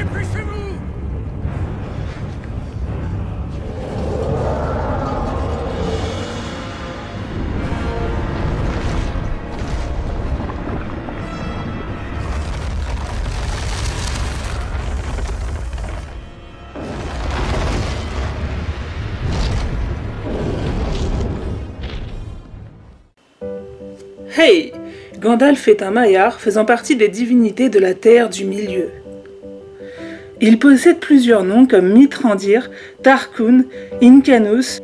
Dépêchez-vous! Hey! Gandalf est un Maillard faisant partie des divinités de la Terre du Milieu. Il possède plusieurs noms comme Mithrandir, Tarkun, Incanus,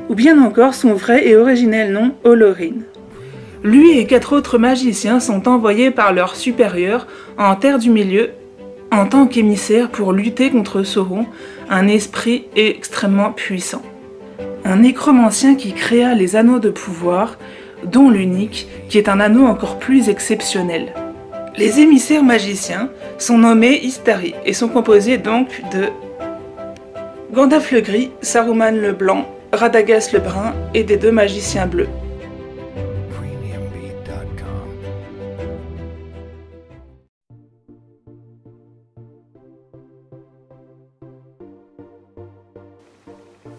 ou bien encore son vrai et originel nom, Olorin. Lui et 4 autres magiciens sont envoyés par leur supérieur en Terre du Milieu en tant qu'émissaires pour lutter contre Sauron, un esprit extrêmement puissant. Un nécromancien qui créa les anneaux de pouvoir, dont l'unique, qui est un anneau encore plus exceptionnel. Les émissaires magiciens sont nommés Istari et sont composés donc de Gandalf le Gris, Saruman le Blanc, Radagast le Brun et des 2 magiciens bleus.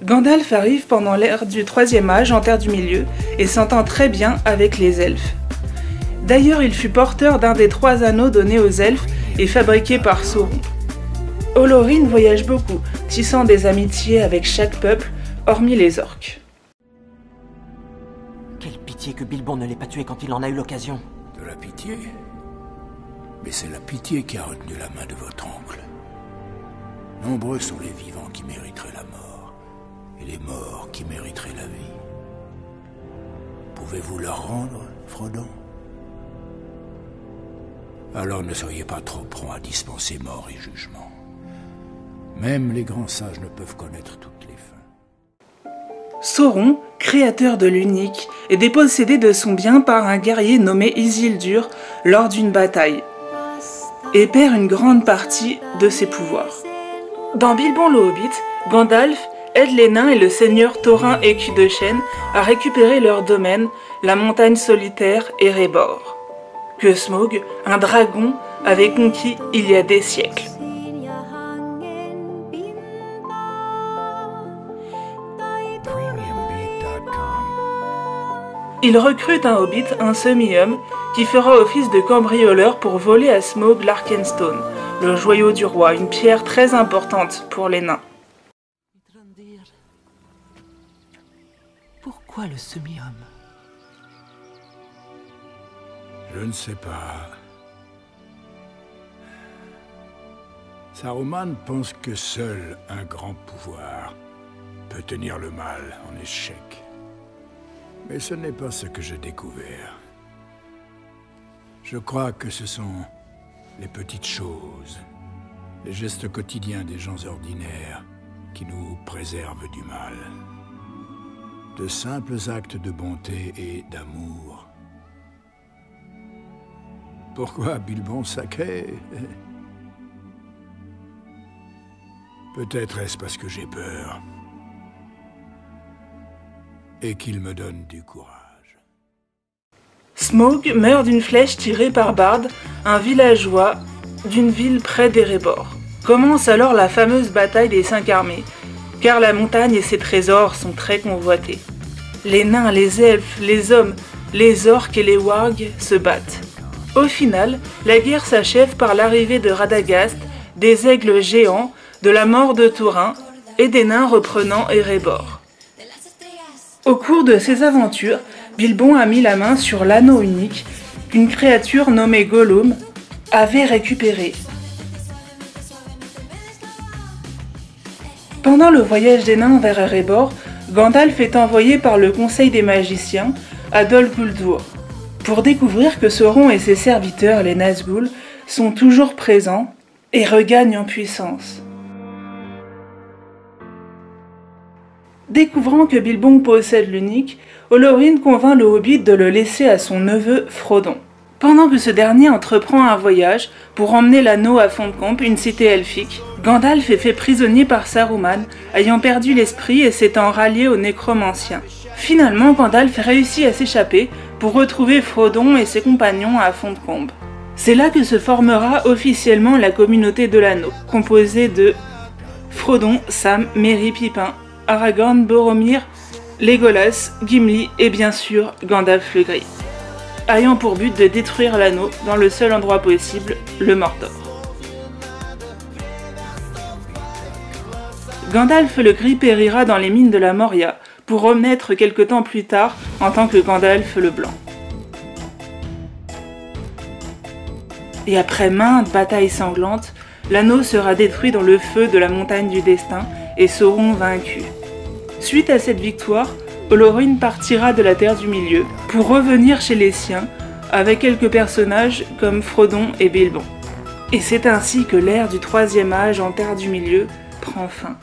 Gandalf arrive pendant l'ère du Troisième Âge en Terre du Milieu et s'entend très bien avec les elfes. D'ailleurs, il fut porteur d'un des 3 anneaux donnés aux elfes et fabriqués par Sauron. Olorin voyage beaucoup, tissant des amitiés avec chaque peuple, hormis les orques. Quelle pitié que Bilbon ne l'ait pas tué quand il en a eu l'occasion. De la pitié? Mais c'est la pitié qui a retenu la main de votre oncle. Nombreux sont les vivants qui mériteraient la mort, et les morts qui mériteraient la vie. Pouvez-vous leur rendre, Frodon? Alors ne soyez pas trop prompt à dispenser mort et jugement. Même les grands sages ne peuvent connaître toutes les fins. Sauron, créateur de l'unique, est dépossédé de son bien par un guerrier nommé Isildur lors d'une bataille, et perd une grande partie de ses pouvoirs. Dans Bilbon le Hobbit, Gandalf aide les nains et le seigneur Thorin Écu de Chêne à récupérer leur domaine, la montagne solitaire Erebor, que Smaug, un dragon, avait conquis il y a des siècles. Il recrute un hobbit, un semi-homme, qui fera office de cambrioleur pour voler à Smaug l'Arkenstone, le joyau du roi, une pierre très importante pour les nains. Pourquoi le semi-homme? Je ne sais pas. Saruman pense que seul un grand pouvoir peut tenir le mal en échec. Mais ce n'est pas ce que j'ai découvert. Je crois que ce sont les petites choses, les gestes quotidiens des gens ordinaires qui nous préservent du mal. De simples actes de bonté et d'amour. Pourquoi Bilbon sacré? Peut-être est-ce parce que j'ai peur. Et qu'il me donne du courage. Smaug meurt d'une flèche tirée par Bard, un villageois d'une ville près d'Erebor. Commence alors la fameuse bataille des 5 armées, car la montagne et ses trésors sont très convoités. Les nains, les elfes, les hommes, les orques et les wargs se battent. Au final, la guerre s'achève par l'arrivée de Radagast, des aigles géants, de la mort de Thorin et des nains reprenant Erebor. Au cours de ces aventures, Bilbon a mis la main sur l'anneau unique qu'une créature nommée Gollum avait récupéré. Pendant le voyage des nains vers Erebor, Gandalf est envoyé par le Conseil des magiciens à Dol Guldur pour découvrir que Sauron et ses serviteurs, les Nazgûl, sont toujours présents et regagnent en puissance. Découvrant que Bilbon possède l'unique, Olorin convainc le Hobbit de le laisser à son neveu Frodon. Pendant que ce dernier entreprend un voyage pour emmener l'anneau à Fontcombe, une cité elfique, Gandalf est fait prisonnier par Saruman, ayant perdu l'esprit et s'étant rallié aux nécromanciens. Finalement, Gandalf réussit à s'échapper pour retrouver Frodon et ses compagnons à Fontcombe. C'est là que se formera officiellement la communauté de l'anneau, composée de Frodon, Sam, Merry, Pippin, Aragorn, Boromir, Legolas, Gimli et bien sûr Gandalf le Gris, ayant pour but de détruire l'anneau dans le seul endroit possible, le Mordor. Gandalf le Gris périra dans les mines de la Moria, pour renaître quelque temps plus tard en tant que Gandalf le Blanc. Et après maintes batailles sanglantes, l'anneau sera détruit dans le feu de la montagne du destin et Sauron vaincu. Suite à cette victoire, Olorin partira de la Terre du Milieu pour revenir chez les siens avec quelques personnages comme Frodon et Bilbon. Et c'est ainsi que l'ère du Troisième Âge en Terre du Milieu prend fin.